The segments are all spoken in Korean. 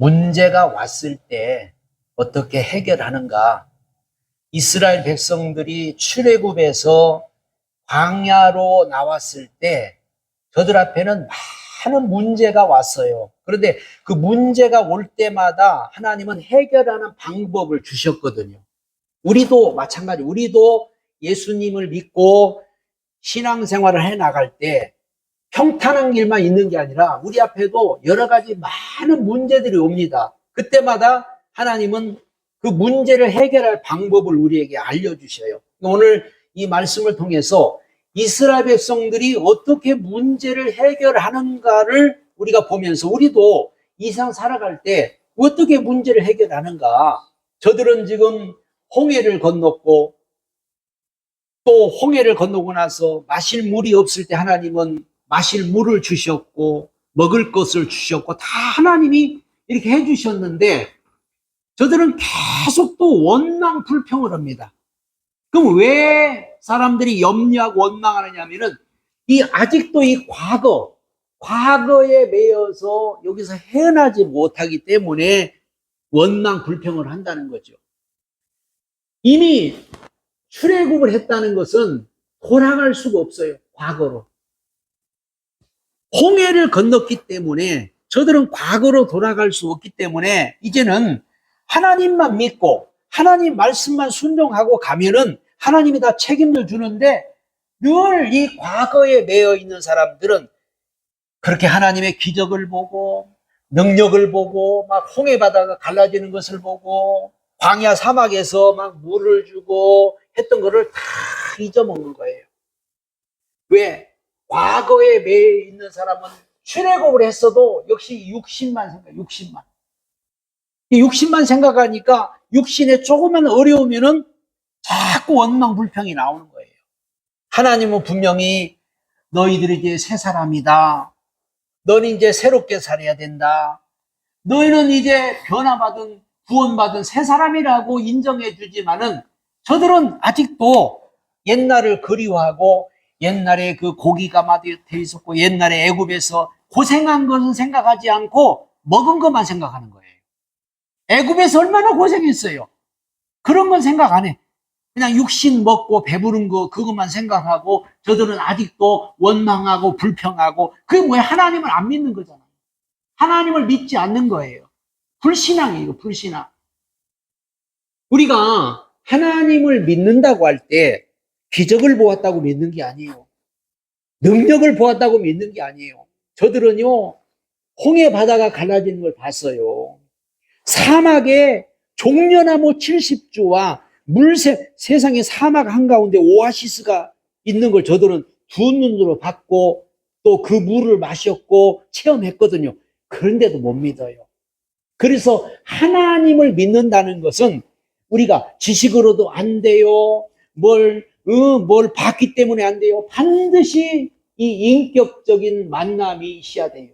문제가 왔을 때 어떻게 해결하는가? 이스라엘 백성들이 출애굽에서 광야로 나왔을 때 저들 앞에는 많은 문제가 왔어요. 그런데 그 문제가 올 때마다 하나님은 해결하는 방법을 주셨거든요. 우리도 마찬가지, 우리도 예수님을 믿고 신앙생활을 해 나갈 때 평탄한 길만 있는 게 아니라 우리 앞에도 여러 가지 많은 문제들이 옵니다. 그때마다 하나님은 그 문제를 해결할 방법을 우리에게 알려주셔요. 오늘 이 말씀을 통해서 이스라엘 백성들이 어떻게 문제를 해결하는가를 우리가 보면서 우리도 이 세상 살아갈 때 어떻게 문제를 해결하는가. 저들은 지금 홍해를 건넜고 또 홍해를 건너고 나서 마실 물이 없을 때 하나님은 마실 물을 주셨고 먹을 것을 주셨고 다 하나님이 이렇게 해주셨는데 저들은 계속 또 원망 불평을 합니다. 그럼 왜 사람들이 염려하고 원망하느냐 하면은 아직도 이 과거에 매여서 여기서 헤어나지 못하기 때문에 원망 불평을 한다는 거죠. 이미 출애굽을 했다는 것은 돌아갈 수가 없어요. 과거로. 홍해를 건넜기 때문에 저들은 과거로 돌아갈 수 없기 때문에 이제는 하나님만 믿고 하나님 말씀만 순종하고 가면은 하나님이 다 책임을 주는데 늘 이 과거에 매여 있는 사람들은 그렇게 하나님의 기적을 보고 능력을 보고 막 홍해 바다가 갈라지는 것을 보고 광야 사막에서 막 물을 주고 했던 거를 다 잊어먹는 거예요. 왜? 과거에 매여 있는 사람은 출애굽을 했어도 역시 육신만 생각하니까 육신에 조금만 어려우면은 자꾸 원망 불평이 나오는 거예요. 하나님은 분명히 너희들이 이제 새 사람이다. 너는 이제 새롭게 살아야 된다. 너희는 이제 변화받은 구원받은 새 사람이라고 인정해 주지만은 저들은 아직도 옛날을 그리워하고 옛날에 그 고기가 마되어 있었고 옛날에 애굽에서 고생한 것은 생각하지 않고 먹은 것만 생각하는 거예요. 애굽에서 얼마나 고생했어요. 그런 건 생각 안 해. 그냥 육신 먹고 배부른 거 그것만 생각하고 저들은 아직도 원망하고 불평하고 그게 뭐야? 하나님을 안 믿는 거잖아요. 하나님을 믿지 않는 거예요. 불신앙이에요. 불신앙. 우리가 하나님을 믿는다고 할 때 기적을 보았다고 믿는 게 아니에요. 능력을 보았다고 믿는 게 아니에요. 저들은요 홍해 바다가 갈라지는 걸 봤어요. 사막에 종려나무 70주와 세상에 사막 한가운데 오아시스가 있는 걸 저들은 두 눈으로 봤고 또 그 물을 마셨고 체험했거든요. 그런데도 못 믿어요. 그래서 하나님을 믿는다는 것은 우리가 지식으로도 안 돼요. 뭘 봤기 때문에 안 돼요. 반드시 이 인격적인 만남이 있어야 돼요.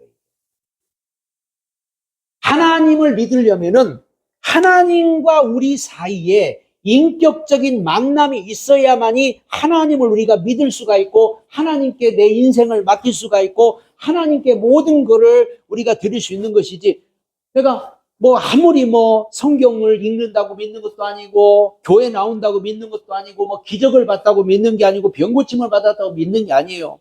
하나님을 믿으려면은 하나님과 우리 사이에 인격적인 만남이 있어야만이 하나님을 우리가 믿을 수가 있고 하나님께 내 인생을 맡길 수가 있고 하나님께 모든 것을 우리가 드릴 수 있는 것이지. 그러니까 아무리 성경을 읽는다고 믿는 것도 아니고 교회 나온다고 믿는 것도 아니고 기적을 봤다고 믿는 게 아니고 병 고침을 받았다고 믿는 게 아니에요.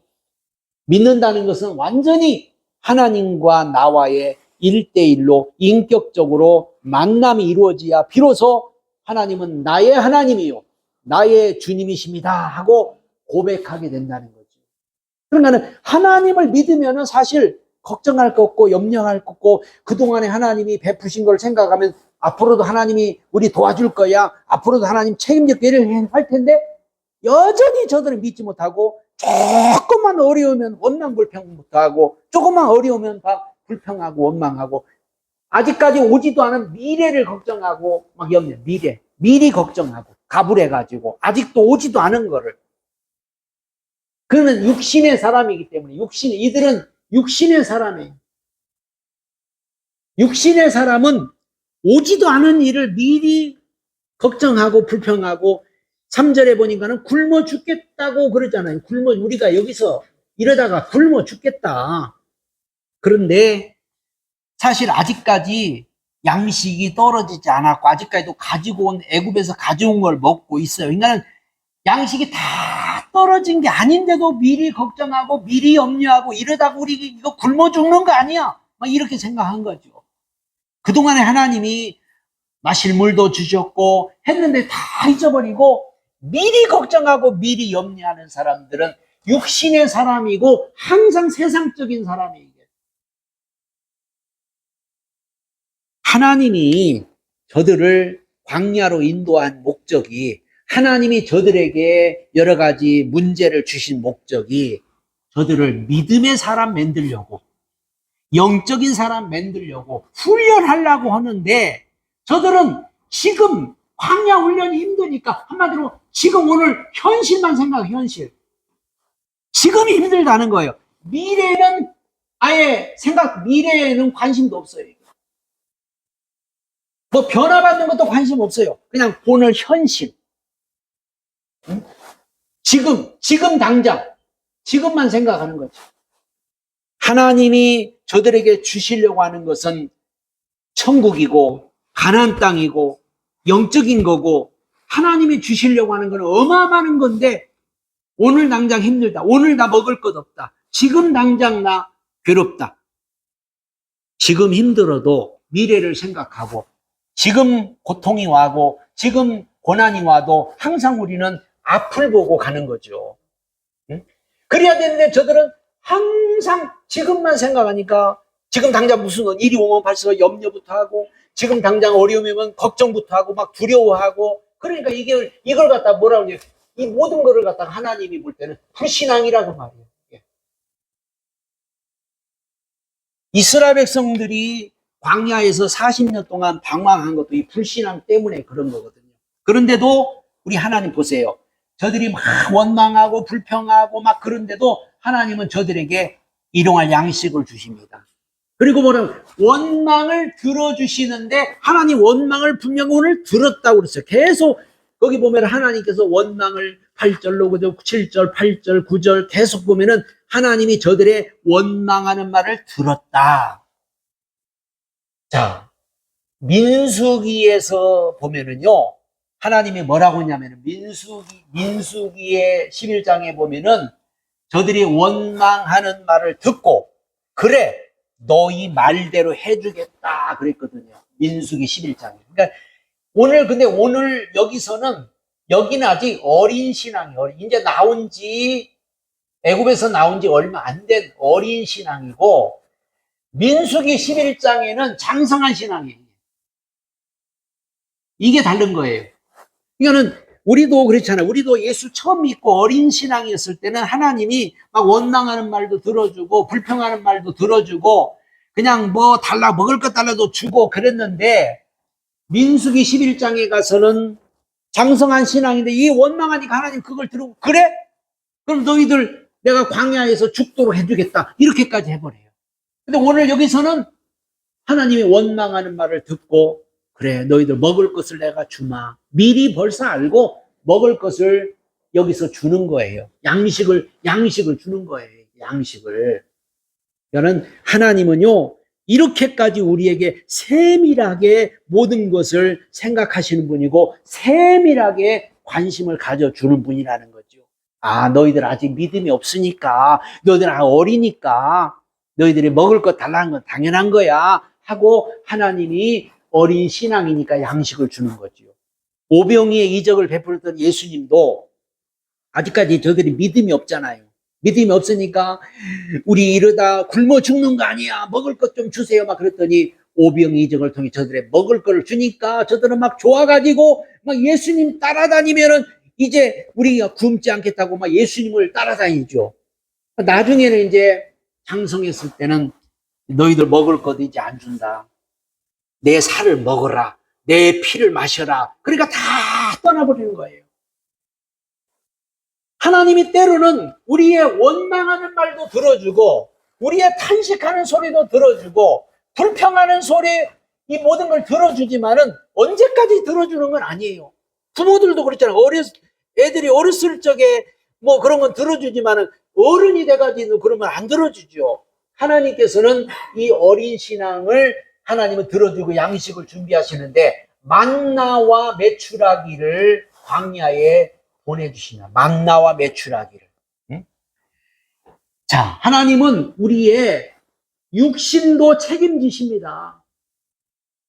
믿는다는 것은 완전히 하나님과 나와의 1대1로 인격적으로 만남이 이루어져야 비로소 하나님은 나의 하나님이요 나의 주님이십니다 하고 고백하게 된다는 거죠. 그러니까 하나님을 믿으면 사실 걱정할 거 없고 염려할 거 없고 그동안에 하나님이 베푸신 걸 생각하면 앞으로도 하나님이 우리 도와줄 거야. 앞으로도 하나님 책임질 일을 할 텐데 여전히 저들은 믿지 못하고 조금만 어려우면 원망 불평부터 하고 조금만 어려우면 다 불평하고 원망하고 아직까지 오지도 않은 미래를 걱정하고 막 염려 미리 걱정하고 가불해가지고 아직도 오지도 않은 거를 그는 육신의 사람이기 때문에 이들은 육신의 사람이에요. 육신의 사람은 오지도 않은 일을 미리 걱정하고 불평하고 3절에 보니까는 굶어 죽겠다고 그러잖아요. 우리가 여기서 이러다가 굶어 죽겠다. 그런데 사실 아직까지 양식이 떨어지지 않았고 아직까지도 가지고 온 애굽에서 가져온 걸 먹고 있어요. 그러니까 양식이 다 떨어진 게 아닌데도 미리 걱정하고 미리 염려하고 이러다가 우리 이거 굶어 죽는 거 아니야? 막 이렇게 생각한 거죠. 그동안에 하나님이 마실 물도 주셨고 했는데 다 잊어버리고 미리 걱정하고 미리 염려하는 사람들은 육신의 사람이고 항상 세상적인 사람이에요. 하나님이 저들을 광야로 인도한 목적이, 하나님이 저들에게 여러 가지 문제를 주신 목적이 저들을 믿음의 사람 만들려고, 영적인 사람 만들려고 훈련하려고 하는데, 저들은 지금 광야 훈련이 힘드니까 한마디로 지금 오늘 현실만 생각해. 현실. 지금이 힘들다는 거예요. 미래는 아예 미래에는 관심도 없어요. 뭐 변화받는 것도 관심 없어요. 그냥 오늘 현실. 지금 당장, 지금만 생각하는 거죠. 하나님이 저들에게 주시려고 하는 것은 천국이고 가나안 땅이고 영적인 거고, 하나님이 주시려고 하는 건 어마어마한 건데 오늘 당장 힘들다. 오늘 나 먹을 것 없다. 지금 당장 나 괴롭다. 지금 힘들어도 미래를 생각하고, 지금 고통이 와고 지금 고난이 와도 항상 우리는 앞을 보고 가는 거죠. 그래야 되는데 저들은 항상 지금만 생각하니까 지금 당장 무슨 일이 오면 벌써 염려부터 하고, 지금 당장 어려움이 오면 걱정부터 하고 막 두려워하고, 그러니까 이걸 갖다 뭐라고 해요? 이 모든 거를 갖다가 하나님이 볼 때는 불신앙이라고 말이에요. 이스라엘 백성들이 광야에서 40년 동안 방황한 것도 이 불신앙 때문에 그런 거거든요. 그런데도 우리 하나님 보세요. 저들이 막 원망하고 불평하고 막 그런데도 하나님은 저들에게 일용할 양식을 주십니다. 그리고 뭐냐면 원망을 들어주시는데, 하나님 원망을 분명 오늘 들었다고 그랬어요. 계속 거기 보면 하나님께서 원망을 8절로 7절, 8절, 9절 계속 보면은 하나님이 저들의 원망하는 말을 들었다. 자, 민수기에서 보면은요, 하나님이 뭐라고 했냐면, 민수기의 11장에 보면은 저들이 원망하는 말을 듣고, 그래, 너희 말대로 해주겠다 그랬거든요. 민수기 11장에. 그러니까 오늘 여기서는, 여기는 아직 어린 신앙이에요. 이제 애굽에서 나온 지 얼마 안 된 어린 신앙이고, 민수기 11장에는 장성한 신앙이에요. 이게 다른 거예요. 그러니까는 우리도 그렇잖아요. 우리도 예수 처음 믿고 어린 신앙이었을 때는 하나님이 막 원망하는 말도 들어주고 불평하는 말도 들어주고 그냥 뭐 먹을 것 달라도 주고 그랬는데, 민수기 11장에 가서는 장성한 신앙인데 이 원망하니까 하나님 그걸 들고, 그래? 그럼 너희들 내가 광야에서 죽도록 해주겠다. 이렇게까지 해버려요. 근데 오늘 여기서는 하나님이 원망하는 말을 듣고, 그래, 너희들 먹을 것을 내가 주마. 미리 벌써 알고 먹을 것을 여기서 주는 거예요. 양식을 주는 거예요. 양식을. 그러니까 하나님은요, 이렇게까지 우리에게 세밀하게 모든 것을 생각하시는 분이고 세밀하게 관심을 가져주는 분이라는 거죠. 아, 너희들 아직 믿음이 없으니까, 너희들 어리니까 너희들이 먹을 것 달라는 건 당연한 거야 하고 하나님이 어린 신앙이니까 양식을 주는 거죠. 오병이의 이적을 베풀었던 예수님도 아직까지 저들이 믿음이 없잖아요. 믿음이 없으니까 우리 이러다 굶어 죽는 거 아니야, 먹을 것 좀 주세요 막 그랬더니 오병이 이적을 통해 저들의 먹을 걸 주니까 저들은 막 좋아가지고 막 예수님 따라다니면은 이제 우리가 굶지 않겠다고 막 예수님을 따라다니죠. 나중에는 이제 장성했을 때는 너희들 먹을 것 이제 안 준다. 내 살을 먹어라. 내 피를 마셔라. 그러니까 다 떠나버리는 거예요. 하나님이 때로는 우리의 원망하는 말도 들어주고 우리의 탄식하는 소리도 들어주고 불평하는 소리, 이 모든 걸 들어주지만은 언제까지 들어주는 건 아니에요. 부모들도 그렇잖아요. 애들이 어렸을 적에 뭐 그런 건 들어주지만은 어른이 돼가지고 그러면 안 들어주죠. 하나님께서는 이 어린 신앙을 하나님은 들어주고 양식을 준비하시는데 만나와 메추라기를 광야에 보내주시나. 만나와 메추라기를. 응? 자, 하나님은 우리의 육신도 책임지십니다.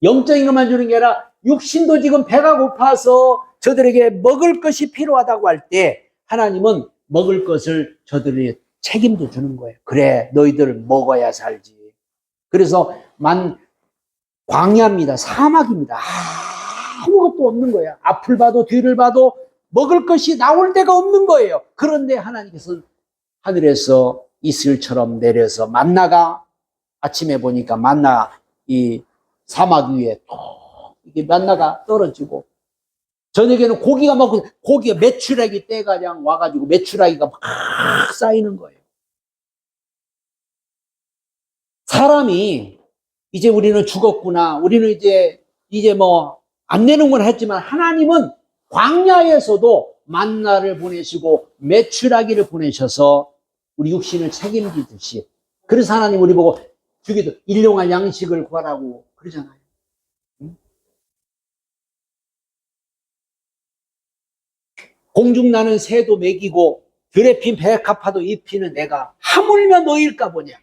영적인 것만 주는 게 아니라 육신도 지금 배가 고파서 저들에게 먹을 것이 필요하다고 할 때 하나님은 먹을 것을 저들에게 책임도 주는 거예요. 그래, 너희들 먹어야 살지. 그래서 광야입니다. 사막입니다. 아무것도 없는 거예요. 앞을 봐도 뒤를 봐도 먹을 것이 나올 데가 없는 거예요. 그런데 하나님께서 하늘에서 이슬처럼 내려서 만나가 아침에 보니까 만나 이 사막 위에 이게 만나가 떨어지고 저녁에는 고기가 먹고 고기가 메추라기 떼가 그냥 와가지고 메추라기가 막 쌓이는 거예요. 사람이 이제 우리는 죽었구나. 우리는 이제 뭐 안 내는구나 했지만 하나님은 광야에서도 만나를 보내시고 메추라기를 보내셔서 우리 육신을 책임지듯이 그래서 하나님 우리 보고 주기도 일용할 양식을 구하라고 그러잖아요. 응? 공중나는 새도 먹이고 들에 핀 백합화도 입히는 내가 하물며 너일까 보냐.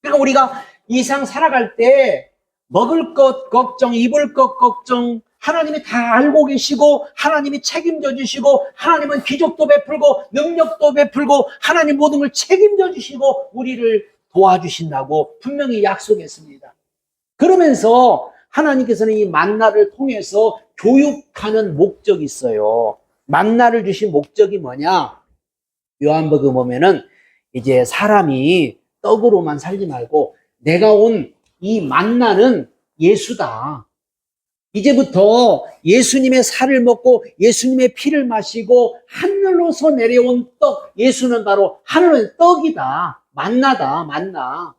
그러니까 우리가 이 세상 살아갈 때 먹을 것 걱정, 입을 것 걱정 하나님이 다 알고 계시고 하나님이 책임져 주시고 하나님은 기적도 베풀고 능력도 베풀고 하나님 모든 걸 책임져 주시고 우리를 도와주신다고 분명히 약속했습니다. 그러면서 하나님께서는 이 만나를 통해서 교육하는 목적이 있어요. 만나를 주신 목적이 뭐냐? 요한복음 보면은 이제 사람이 떡으로만 살지 말고 내가 온 이 만나는 예수다. 이제부터 예수님의 살을 먹고 예수님의 피를 마시고 하늘로서 내려온 떡, 예수는 바로 하늘의 떡이다. 만나다, 만나.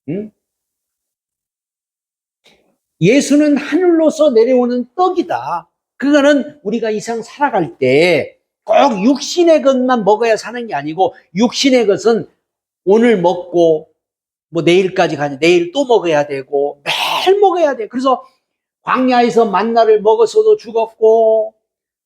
응? 예수는 하늘로서 내려오는 떡이다. 그거는 우리가 이 세상 살아갈 때 꼭 육신의 것만 먹어야 사는 게 아니고 육신의 것은 오늘 먹고 뭐 내일까지 가지 내일 또 먹어야 되고 매일 먹어야 돼. 그래서 광야에서 만나를 먹었어도 죽었고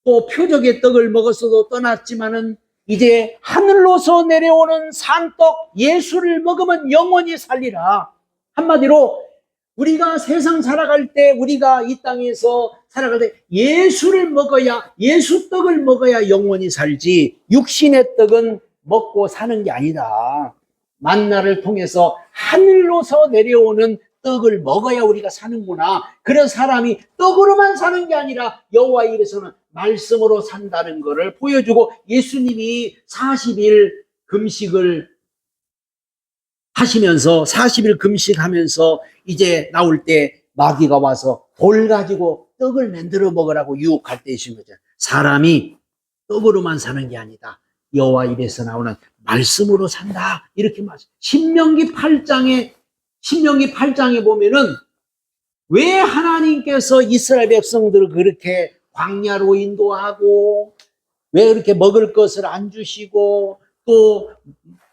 또 표적의 떡을 먹었어도 떠났지만은 이제 하늘로서 내려오는 산떡 예수를 먹으면 영원히 살리라. 한마디로 우리가 세상 살아갈 때 우리가 이 땅에서 살아갈 때 예수를 먹어야 예수 떡을 먹어야 영원히 살지 육신의 떡은 먹고 사는 게 아니다. 만나를 통해서 하늘로서 내려오는 떡을 먹어야 우리가 사는구나. 그런 사람이 떡으로만 사는 게 아니라 여호와 입에서는 말씀으로 산다는 것을 보여주고 예수님이 40일 금식을 하시면서 40일 금식하면서 이제 나올 때 마귀가 와서 돌 가지고 떡을 만들어 먹으라고 유혹할 때 이신 거죠. 사람이 떡으로만 사는 게 아니다. 여호와 입에서 나오는 말씀으로 산다. 이렇게 말씀. 신명기 8장에 보면은 왜 하나님께서 이스라엘 백성들을 그렇게 광야로 인도하고 왜 그렇게 먹을 것을 안 주시고 또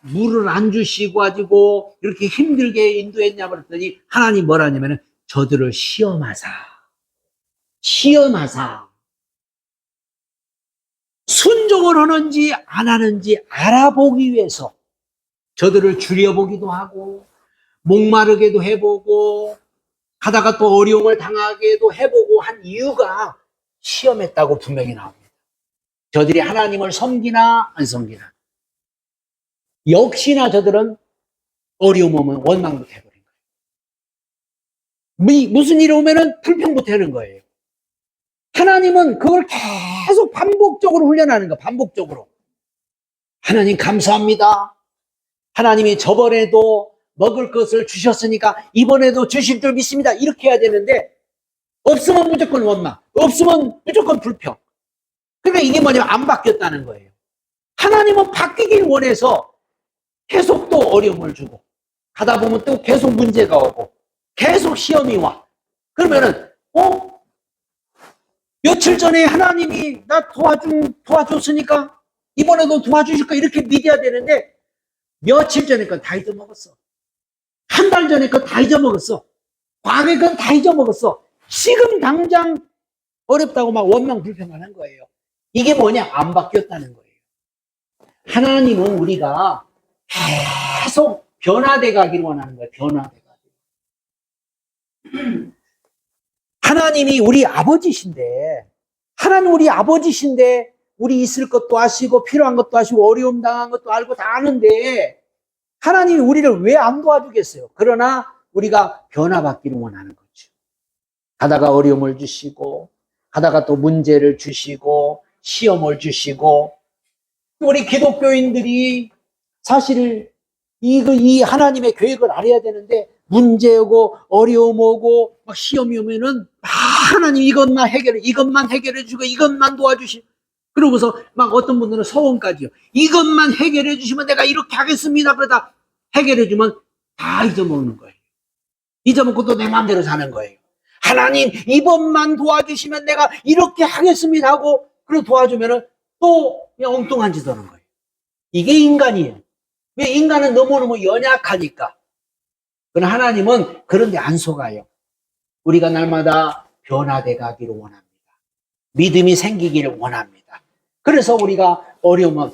물을 안 주시고 가지고 이렇게 힘들게 인도했냐 그랬더니 하나님 뭐라냐면은 저들을 시험하사 순종을 하는지 안 하는지 알아보기 위해서 저들을 줄여보기도 하고 목마르게도 해보고 가다가 또 어려움을 당하게도 해보고 한 이유가 시험했다고 분명히 나옵니다. 저들이 하나님을 섬기나 안 섬기나. 역시나 저들은 어려움 오면 원망부터 해버린 거예요. 무슨 일이 오면은 불평부터 하는 거예요. 하나님은 그걸 계속 반복적으로 훈련하는 거예요. 반복적으로. 하나님 감사합니다. 하나님이 저번에도 먹을 것을 주셨으니까 이번에도 주실 줄 믿습니다. 이렇게 해야 되는데 없으면 무조건 원망, 없으면 무조건 불평. 그러니까 이게 뭐냐면 안 바뀌었다는 거예요. 하나님은 바뀌길 원해서 계속 또 어려움을 주고 가다 보면 또 계속 문제가 오고 계속 시험이 와. 그러면은 며칠 전에 하나님이 나 도와줬으니까 이번에도 도와주실까 이렇게 믿어야 되는데 며칠 전에 건 다 잊어먹었어. 한 달 전에 건 다 잊어먹었어. 과거에 그건 다 잊어먹었어. 지금 당장 어렵다고 막 원망 불평하는 거예요. 이게 뭐냐? 안 바뀌었다는 거예요. 하나님은 우리가 계속 변화돼 가기를 원하는 거예요. 변화돼 가기를. 하나님이 우리 아버지신데, 하나님 우리 아버지신데, 우리 있을 것도 아시고, 필요한 것도 아시고, 어려움 당한 것도 알고 다 아는데, 하나님이 우리를 왜 안 도와주겠어요? 그러나 우리가 변화받기를 원하는 거죠. 가다가 어려움을 주시고, 가다가 또 문제를 주시고, 시험을 주시고, 우리 기독교인들이 사실 이 하나님의 계획을 알아야 되는데, 문제 오고 어려움 오고 막 시험이 오면은 하나님 이것만 해결해 주고 이것만 도와주시. 그러고서 막 어떤 분들은 소원까지요. 이것만 해결해 주시면 내가 이렇게 하겠습니다. 그러다 해결해 주면 다 잊어먹는 거예요. 잊어먹고 또 내 마음대로 사는 거예요. 하나님 이번만 도와주시면 내가 이렇게 하겠습니다 하고 그리고 도와주면은 또 그냥 엉뚱한 짓 하는 거예요. 이게 인간이에요. 왜? 인간은 너무너무 연약하니까. 그러나 하나님은 그런데 안 속아요. 우리가 날마다 변화돼 가기를 원합니다. 믿음이 생기기를 원합니다. 그래서 우리가 어려우면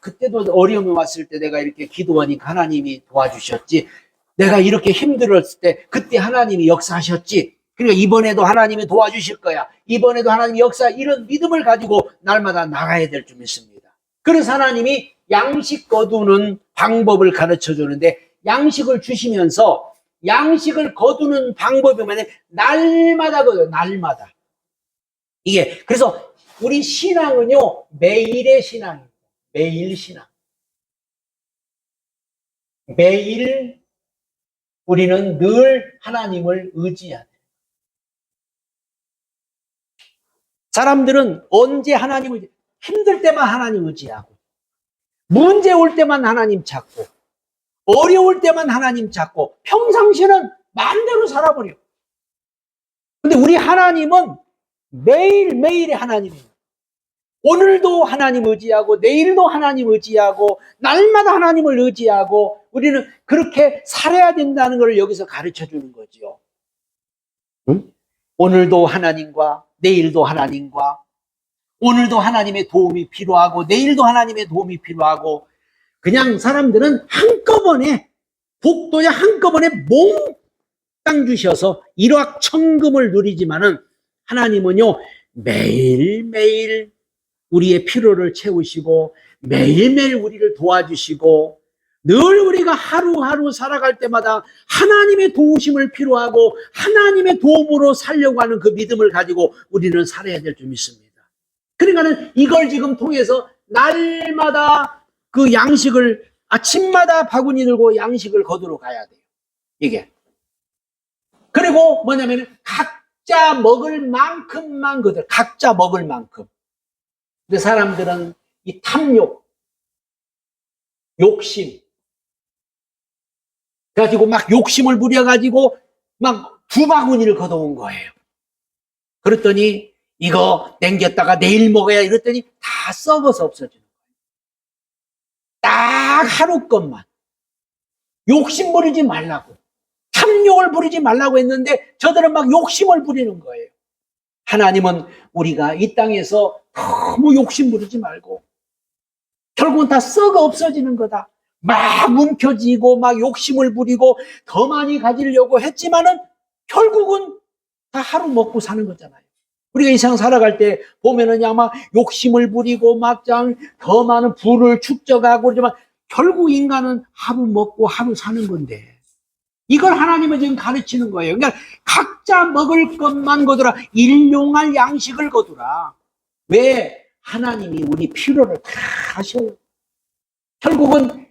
그때도 어려움이 왔을 때 내가 이렇게 기도하니까 하나님이 도와주셨지. 내가 이렇게 힘들었을 때 그때 하나님이 역사하셨지. 그러니까 이번에도 하나님이 도와주실 거야. 이번에도 하나님이 이런 믿음을 가지고 날마다 나가야 될 줄 믿습니다. 그래서 하나님이 양식 거두는 방법을 가르쳐 주는데 양식을 주시면서 양식을 거두는 방법이 뭐냐면 날마다 거둬요. 날마다. 이게 그래서 우리 신앙은요 매일의 신앙입니다. 매일 신앙. 매일 우리는 늘 하나님을 의지해야 돼요. 사람들은 언제 하나님을 힘들 때만 하나님 의지하고 문제 올 때만 하나님 찾고 어려울 때만 하나님 찾고 평상시에는 마음대로 살아버려. 근데 우리 하나님은 매일매일의 하나님이에요. 오늘도 하나님 의지하고 내일도 하나님 의지하고 날마다 하나님을 의지하고 우리는 그렇게 살아야 된다는 걸 여기서 가르쳐 주는 거죠. 응? 오늘도 하나님과 내일도 하나님과 오늘도 하나님의 도움이 필요하고 내일도 하나님의 도움이 필요하고 그냥 사람들은 한꺼번에 복도에 한꺼번에 몽땅 주셔서 일확천금을 누리지만은 하나님은요 매일매일 우리의 필요를 채우시고 매일매일 우리를 도와주시고 늘 우리가 하루하루 살아갈 때마다 하나님의 도우심을 필요하고 하나님의 도움으로 살려고 하는 그 믿음을 가지고 우리는 살아야 될 줄 믿습니다. 그러니까는 이걸 지금 통해서 날마다 그 양식을 아침마다 바구니 들고 양식을 거두러 가야 돼요. 이게. 그리고 뭐냐면 각자 먹을 만큼만 거둬. 각자 먹을 만큼. 근데 사람들은 이 탐욕, 욕심 가지고 막 욕심을 부려가지고 막 두 바구니를 걷어온 거예요. 그랬더니 이거 남겼다가 내일 먹어야 이랬더니 다 썩어서 없어지는 거예요. 딱 하루 것만. 욕심 부리지 말라고. 탐욕을 부리지 말라고 했는데 저들은 막 욕심을 부리는 거예요. 하나님은 우리가 이 땅에서 너무 욕심 부리지 말고 결국은 다 썩어 없어지는 거다. 막 움켜쥐고 막 욕심을 부리고 더 많이 가지려고 했지만은 결국은 다 하루 먹고 사는 거잖아요. 우리가 이 세상 살아갈 때 보면은 아마 욕심을 부리고 막 더 많은 부를 축적하고 그러지만 결국 인간은 하루 먹고 하루 사는 건데 이걸 하나님은 지금 가르치는 거예요. 그러니까 각자 먹을 것만 거두라. 일용할 양식을 거두라. 왜? 하나님이 우리 필요를 다 하셔요. 결국은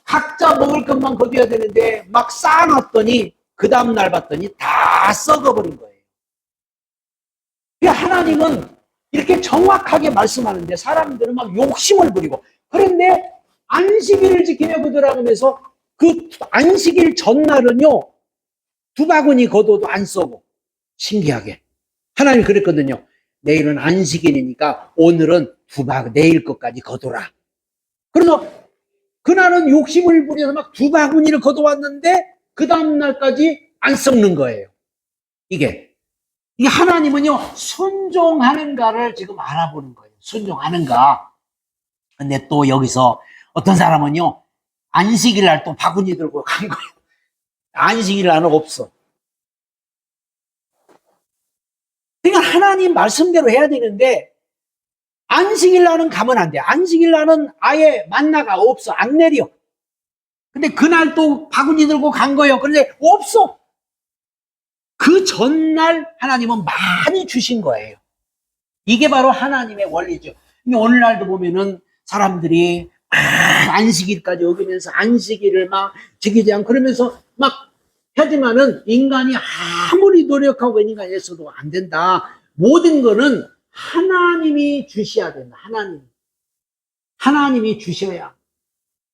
각자 먹을 것만 거둬야 되는데 막 쌓아놨더니 그 다음날 봤더니 다 썩어버린 거예요. 그러니까 하나님은 이렇게 정확하게 말씀하는데 사람들은 막 욕심을 부리고 그런데 안식일을 지키며 거두라고 하면서 그 안식일 전날은요 두 바구니 거둬도 안 썩어. 신기하게 하나님이 그랬거든요. 내일은 안식일이니까 오늘은 내일 것까지 거둬라. 그래서 그날은 욕심을 부려서 막 두 바구니를 거둬왔는데 그 다음날까지 안 썩는 거예요. 이게 하나님은요, 순종하는가를 지금 알아보는 거예요. 순종하는가. 근데 또 여기서 어떤 사람은요, 안식일 날 또 바구니 들고 간 거예요. 안식일 날은 없어. 그러니까 하나님 말씀대로 해야 되는데, 안식일 날은 가면 안 돼. 안식일 날은 아예 만나가 없어. 안 내려. 근데 그날 또 바구니 들고 간 거예요. 그런데 없어. 그 전날 하나님은 많이 주신 거예요. 이게 바로 하나님의 원리죠. 근데 오늘날도 보면은 사람들이 안식일까지 어기면서 안식일을 막 지키지 않고 그러면서 막 하지만은 인간이 아무리 노력하고 인간이 했어도 안 된다. 모든 거는 하나님이 주셔야 된다. 하나님이 주셔야.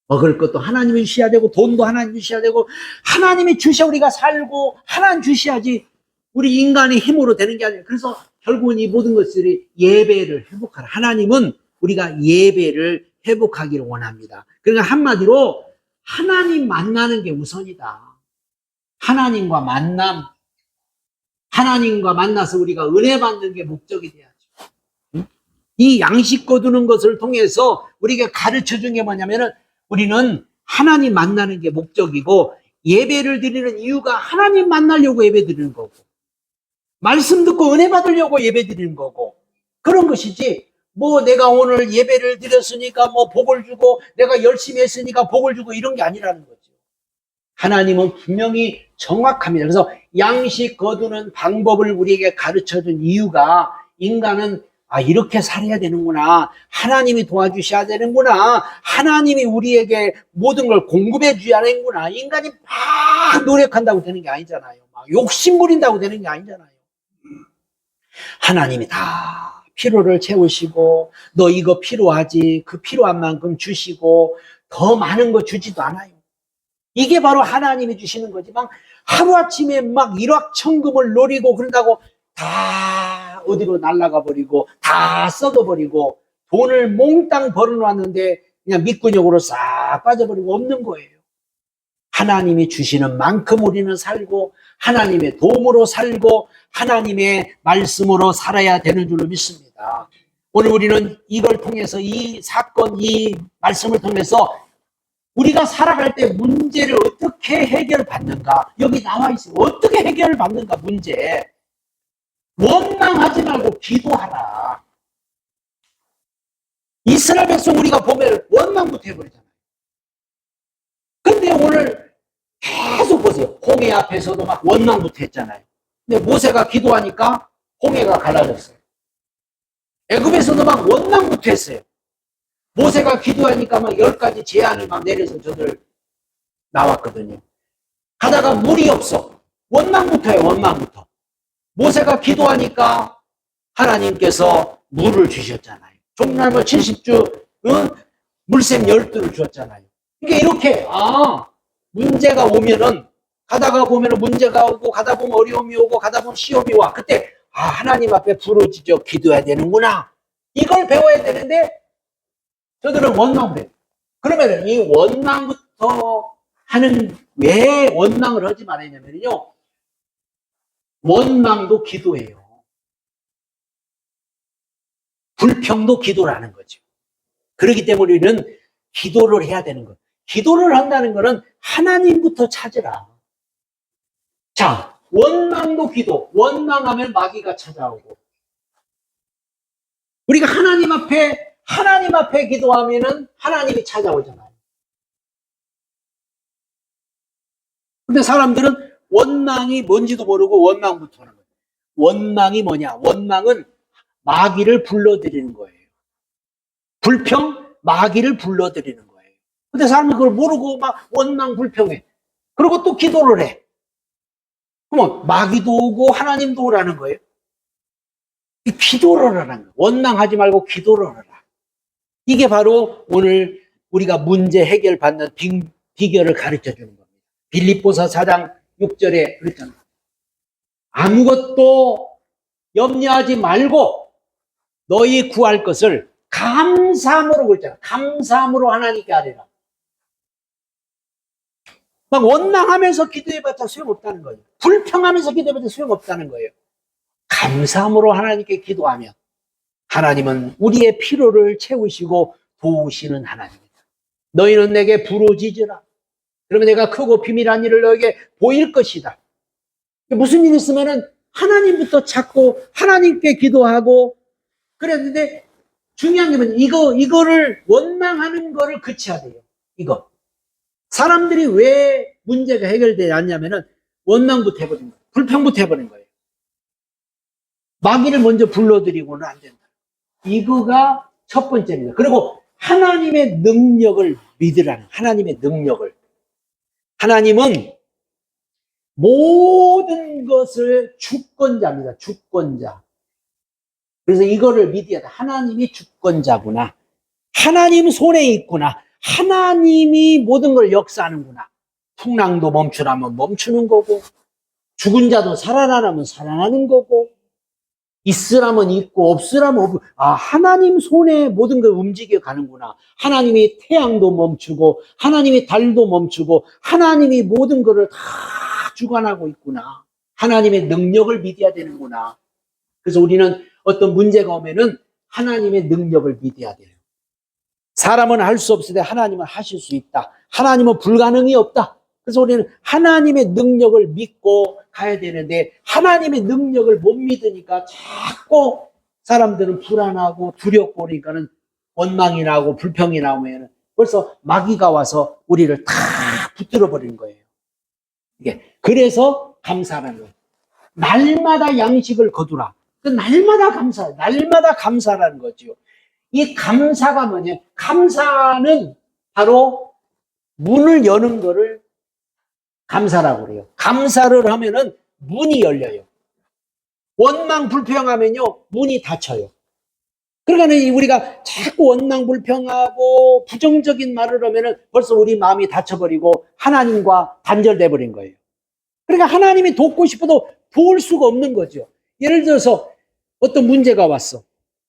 먹을 것도 하나님이 주셔야 되고 돈도 하나님이 주셔야 되고 하나님이 주셔야 우리가 살고 하나님 주셔야지 우리 인간의 힘으로 되는 게 아니라 그래서 결국은 이 모든 것들이 예배를 회복하라. 하나님은 우리가 예배를 회복하기를 원합니다. 그러니까 한마디로 하나님 만나는 게 우선이다. 하나님과 만남, 하나님과 만나서 우리가 은혜 받는 게 목적이 돼야죠. 이 양식 거두는 것을 통해서 우리가 가르쳐 준 게 뭐냐면은 우리는 하나님 만나는 게 목적이고 예배를 드리는 이유가 하나님 만나려고 예배 드리는 거고 말씀 듣고 은혜 받으려고 예배 드리는 거고 그런 것이지 뭐 내가 오늘 예배를 드렸으니까 뭐 복을 주고 내가 열심히 했으니까 복을 주고 이런 게 아니라는 거죠. 하나님은 분명히 정확합니다. 그래서 양식 거두는 방법을 우리에게 가르쳐준 이유가 인간은 이렇게 살아야 되는구나. 하나님이 도와주셔야 되는구나. 하나님이 우리에게 모든 걸 공급해 주셔야 되는구나. 인간이 막 노력한다고 되는 게 아니잖아요. 막 욕심 부린다고 되는 게 아니잖아요. 하나님이 다 필요를 채우시고 너 이거 필요하지. 그 필요한 만큼 주시고 더 많은 거 주지도 않아요. 이게 바로 하나님이 주시는 거지만 하루아침에 막 일확천금을 노리고 그런다고 다 어디로 날아가 버리고 다 썩어버리고 돈을 몽땅 벌어놨는데 그냥 밑구녕으로 싹 빠져버리고 없는 거예요. 하나님이 주시는 만큼 우리는 살고 하나님의 도움으로 살고 하나님의 말씀으로 살아야 되는 줄로 믿습니다. 오늘 우리는 이걸 통해서 이 사건, 이 말씀을 통해서 우리가 살아갈 때 문제를 어떻게 해결받는가 여기 나와 있어요. 어떻게 해결받는가 문제. 원망하지 말고 기도하라. 이스라엘 백성 우리가 보면 원망부터 해버리잖아요. 근데 오늘 계속 보세요. 홍해 앞에서도 막 원망부터 했잖아요. 근데 모세가 기도하니까 홍해가 갈라졌어요. 애굽에서도 막 원망부터 했어요. 모세가 기도하니까 막 10가지 제안을 막 내려서 저들 나왔거든요. 가다가 물이 없어. 원망부터 해요. 원망부터. 모세가 기도하니까 하나님께서 물을 주셨잖아요. 종날물 70주 물샘 12를 주었잖아요. 그러니까 이렇게 문제가 오면은 가다가 보면은 문제가 오고 가다 보면 어려움이 오고 가다 보면 시험이 와. 그때 하나님 앞에 부르짖어 기도해야 되는구나. 이걸 배워야 되는데 저들은 원망을 해요. 그러면 이 원망부터 하는 왜 원망을 하지 말았냐면요. 원망도 기도예요. 불평도 기도라는 거죠. 그렇기 때문에 우리는 기도를 해야 되는 거예요. 기도를 한다는 것은 하나님부터 찾으라. 자, 원망도 기도. 원망하면 마귀가 찾아오고. 우리가 하나님 앞에 기도하면은 하나님이 찾아오잖아요. 근데 사람들은 원망이 뭔지도 모르고 원망부터 하는 거예요. 원망이 뭐냐? 원망은 마귀를 불러들이는 거예요. 불평, 마귀를 불러들이는 거예요. 근데 사람은 그걸 모르고 막 원망, 불평해. 그리고 또 기도를 해. 그러면 마귀도 오고 하나님도 오라는 거예요. 기도를 하라는 거예요. 원망하지 말고 기도를 하라. 이게 바로 오늘 우리가 문제 해결받는 비결을 가르쳐주는 겁니다. 빌립보서 4장 6절에 그랬잖아요. 아무것도 염려하지 말고 너희 구할 것을 감사함으로 그랬잖아요. 감사함으로 하나님께 아뢰라. 막 원망하면서 기도해봤자 소용없다는 거예요. 불평하면서 기도해봤자 소용없다는 거예요. 감사함으로 하나님께 기도하면 하나님은 우리의 필요를 채우시고 도우시는 하나님입니다. 너희는 내게 부르짖으라. 그러면 내가 크고 비밀한 일을 너에게 보일 것이다. 무슨 일이 있으면은 하나님부터 찾고 하나님께 기도하고 그랬는데 중요한 게 뭐냐. 이거를 원망하는 거를 그쳐야 돼요. 이거. 사람들이 왜 문제가 해결되지 않냐면은 원망부터 해버린 거예요. 불평부터 해버린 거예요. 마귀를 먼저 불러들이고는 안 된다. 이거가 첫 번째입니다. 그리고 하나님의 능력을 믿으라는, 하나님의 능력을. 하나님은 모든 것을 주권자입니다. 주권자. 그래서 이거를 믿어야 돼. 하나님이 주권자구나. 하나님 손에 있구나. 하나님이 모든 걸 역사하는구나. 풍랑도 멈추라면 멈추는 거고, 죽은 자도 살아나라면 살아나는 거고, 있으라면 있고 없으라면 없고, 하나님 손에 모든 걸 움직여 가는구나. 하나님이 태양도 멈추고 하나님이 달도 멈추고 하나님이 모든 것을 다 주관하고 있구나. 하나님의 능력을 믿어야 되는구나. 그래서 우리는 어떤 문제가 오면은 하나님의 능력을 믿어야 돼요. 사람은 할 수 없을 때 하나님은 하실 수 있다. 하나님은 불가능이 없다. 그래서 우리는 하나님의 능력을 믿고 가야 되는데 하나님의 능력을 못 믿으니까 자꾸 사람들은 불안하고 두렵고 그러니까는 원망이 나고 불평이 나오면 벌써 마귀가 와서 우리를 다 붙들어 버리는 거예요. 이게 그래서 감사라는 거예요. 날마다 양식을 거두라. 그 날마다 감사라는 거죠. 이 감사가 뭐냐? 감사는 바로 문을 여는 거를 감사라고 그래요. 감사를 하면은 문이 열려요. 원망 불평하면요 문이 닫혀요. 그러니까 우리가 자꾸 원망 불평하고 부정적인 말을 하면은 벌써 우리 마음이 닫혀버리고 하나님과 단절돼 버린 거예요. 그러니까 하나님이 돕고 싶어도 도울 수가 없는 거죠. 예를 들어서 어떤 문제가 왔어.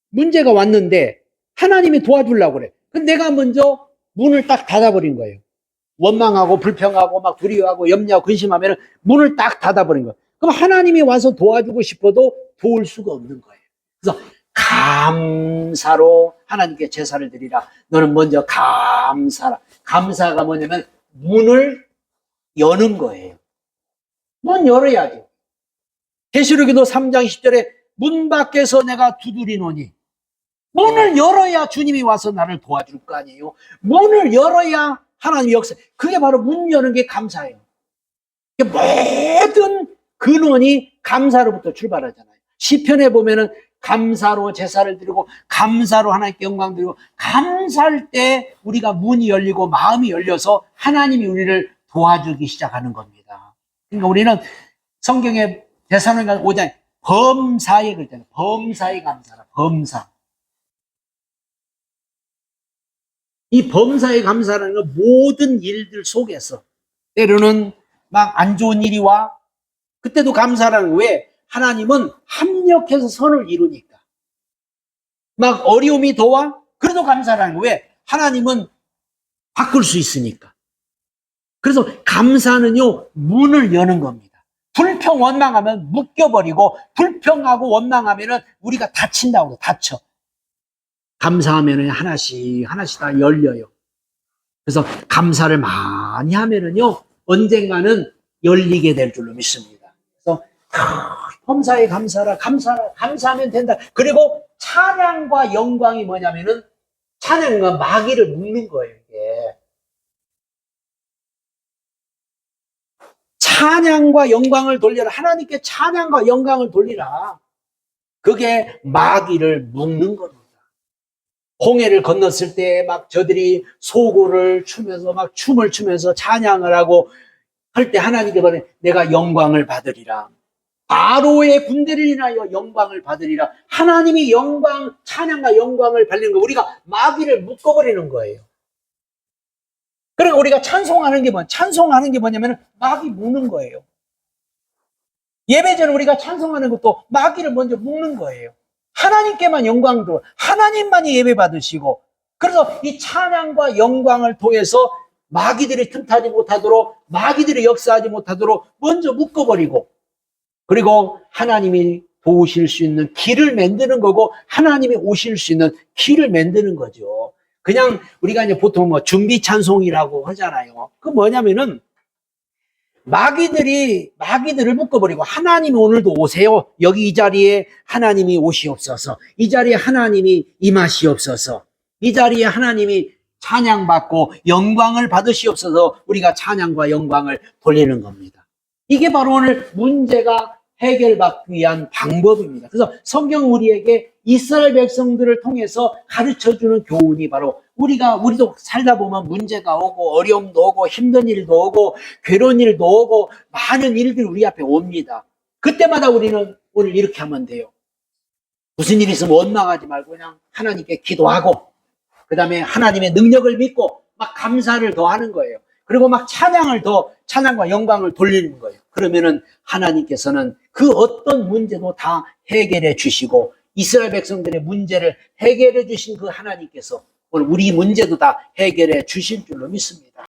문제가 왔는데 하나님이 도와주려고 그래. 근데 내가 먼저 문을 딱 닫아버린 거예요. 원망하고 불평하고 막 두려워하고 염려하고 근심하면 문을 딱 닫아버린 거예요. 그럼 하나님이 와서 도와주고 싶어도 도울 수가 없는 거예요. 그래서 감사로 하나님께 제사를 드리라. 너는 먼저 감사라. 감사가 뭐냐면 문을 여는 거예요. 문 열어야죠. 계시록에도 3장 10절에 문 밖에서 내가 두드리노니, 문을 열어야 주님이 와서 나를 도와줄 거 아니에요. 문을 열어야 하나님 역사. 그게 바로 문 여는 게 감사예요. 모든 근원이 감사로부터 출발하잖아요. 시편에 보면은 감사로 제사를 드리고 감사로 하나님께 영광 드리고 감사할 때 우리가 문이 열리고 마음이 열려서 하나님이 우리를 도와주기 시작하는 겁니다. 그러니까 우리는 성경에 데살로니가 5장 범사에 그랬잖아요. 범사에 감사라. 범사. 이 범사에 감사라는 건 모든 일들 속에서 때로는 막 안 좋은 일이 와. 그때도 감사라는 거. 왜? 하나님은 합력해서 선을 이루니까. 막 어려움이 더 와? 그래도 감사라는 거. 왜? 하나님은 바꿀 수 있으니까. 그래서 감사는요, 문을 여는 겁니다. 불평, 원망하면 묶여버리고, 불평하고 원망하면은 우리가 닫힌다고, 닫혀. 감사하면은 하나씩 다 열려요. 그래서 감사를 많이 하면은요, 언젠가는 열리게 될 줄로 믿습니다. 그래서 범사에 감사하면 된다. 그리고 찬양과 영광이 뭐냐면은 찬양과 마귀를 묶는 거예요, 이게. 찬양과 영광을 돌려라. 하나님께 찬양과 영광을 돌리라. 그게 마귀를 묶는 겁니다. 홍해를 건넜을 때 막 저들이 소고를 추면서 막 춤을 추면서 찬양을 하고 할 때 하나님께 말해 내가 영광을 받으리라. 바로의 군대를 인하여 영광을 받으리라. 하나님이 영광, 찬양과 영광을 받는 거 우리가 마귀를 묶어버리는 거예요. 그러니까 우리가 찬송하는 게 찬송하는 게 뭐냐면 마귀 묶는 거예요. 예배 전에 우리가 찬송하는 것도 마귀를 먼저 묶는 거예요. 하나님께만 영광도 하나님만이 예배 받으시고 그래서 이 찬양과 영광을 통해서 마귀들이 틈타지 못하도록, 마귀들이 역사하지 못하도록 먼저 묶어버리고, 그리고 하나님이 도우실 수 있는 길을 만드는 거고, 하나님이 오실 수 있는 길을 만드는 거죠. 그냥 우리가 이제 보통 뭐 준비 찬송이라고 하잖아요. 그 뭐냐면은 마귀들을 묶어버리고, 하나님이 오늘도 오세요. 여기 이 자리에 하나님이 오시옵소서. 이 자리에 하나님이 임하시옵소서. 이 자리에 하나님이 찬양받고 영광을 받으시옵소서. 우리가 찬양과 영광을 돌리는 겁니다. 이게 바로 오늘 문제가 해결받기 위한 방법입니다. 그래서 성경 우리에게 이스라엘 백성들을 통해서 가르쳐주는 교훈이 바로 우리도 살다 보면 문제가 오고 어려움도 오고 힘든 일도 오고 괴로운 일도 오고 많은 일들이 우리 앞에 옵니다. 그때마다 우리는 오늘 이렇게 하면 돼요. 무슨 일이 있으면 원망하지 말고 그냥 하나님께 기도하고, 그 다음에 하나님의 능력을 믿고 막 감사를 더 하는 거예요. 그리고 막 찬양과 영광을 돌리는 거예요. 그러면은 하나님께서는 그 어떤 문제도 다 해결해 주시고, 이스라엘 백성들의 문제를 해결해 주신 그 하나님께서 오늘 우리 문제도 다 해결해 주실 줄로 믿습니다.